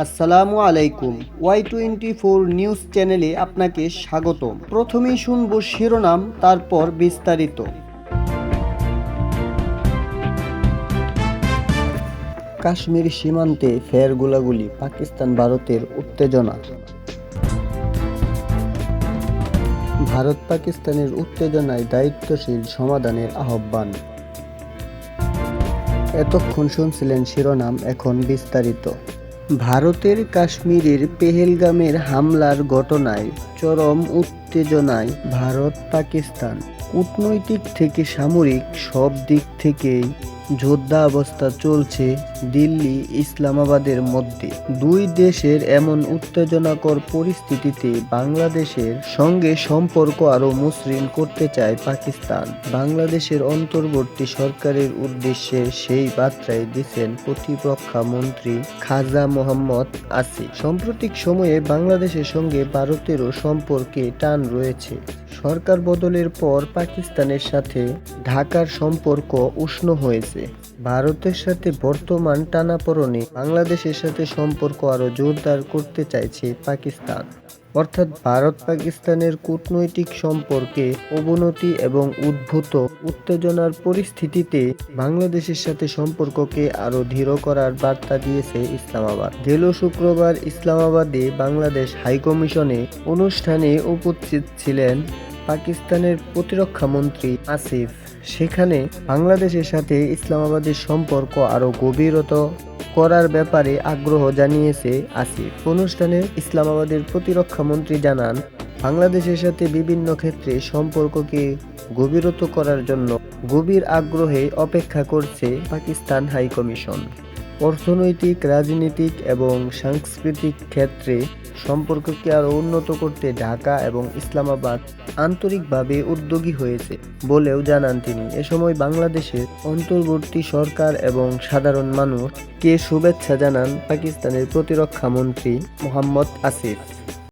আসসালামু আলাইকুম। Y24 news চ্যানেলে আপনাকে স্বাগতম। প্রথমেই শুনব শিরোনাম, তারপর বিস্তারিত। কাশ্মীর সীমান্তে ফের গোলাগুলি, পাকিস্তান ভারতের উত্তেজনা। ভারত পাকিস্তানের উত্তেজনায় দায়িত্বশীল সমাধানের আহ্বান। এতক্ষণ শুনছিলেন শিরোনাম, এখন বিস্তারিত। ভারতের কাশ্মীরের পেহেলগামের হামলার ঘটনায় চরম উত্তেজনায় ভারত পাকিস্তান। কূটনৈতিক থেকে সামরিক সব দিক থেকেই যুদ্ধাবস্থা চলছে দিল্লি ইসলামাবাদের মধ্যে। দুই দেশের এমন উত্তেজনাকর পরিস্থিতিতে বাংলাদেশের সঙ্গে সম্পর্ক আরও মসৃণ করতে চায় পাকিস্তান। বাংলাদেশের অন্তর্বর্তী সরকারের উদ্দেশ্যে সেই বার্তাই দিয়েছেন প্রতিরক্ষা মন্ত্রী খাজা মোহাম্মদ আসিফ। সাম্প্রতিক সময়ে বাংলাদেশের সঙ্গে ভারতেরও সম্পর্কে টান রয়েছে। সরকার বদলের পর পাকিস্তানের সাথে ঢাকার সম্পর্ক উষ্ণ হয়েছে। ভারতের সাথে বর্তমান টানাপোড়েনে বাংলাদেশের সাথে সম্পর্ক আরও জোরদার করতে চাইছে পাকিস্তান। অর্থাৎ ভারত পাকিস্তানের কূটনৈতিক সম্পর্কে অবনতি এবং উদ্ভূত উত্তেজনার পরিস্থিতিতে বাংলাদেশের সাথে সম্পর্ককে আরও দৃঢ় করার বার্তা দিয়েছে ইসলামাবাদ। গেল শুক্রবার ইসলামাবাদে বাংলাদেশ হাইকমিশনে অনুষ্ঠানে উপস্থিত ছিলেন পাকিস্তানের প্রতিরক্ষা মন্ত্রী আসিফ। সেখানে বাংলাদেশের সাথে ইসলামাবাদের সম্পর্ক আরও গভীরতর করার ব্যাপারে আগ্রহ জানিয়েছে আসিফ। অনুষ্ঠানে ইসলামাবাদের প্রতিরক্ষা মন্ত্রী জানান, বাংলাদেশের সাথে বিভিন্ন ক্ষেত্রে সম্পর্ককে গভীরতর করার জন্য গভীর আগ্রহে অপেক্ষা করছে পাকিস্তান হাইকমিশন। অর্থনৈতিক, রাজনৈতিক এবং সাংস্কৃতিক ক্ষেত্রে সম্পর্ককে আরও উন্নত করতে ঢাকা এবং ইসলামাবাদ আন্তরিকভাবে উদ্যোগী হয়েছে বলেও জানান তিনি। এ সময় বাংলাদেশের অন্তর্বর্তী সরকার এবং সাধারণ মানুষকে শুভেচ্ছা জানান পাকিস্তানের প্রতিরক্ষা মন্ত্রী মোহাম্মদ আসিফ।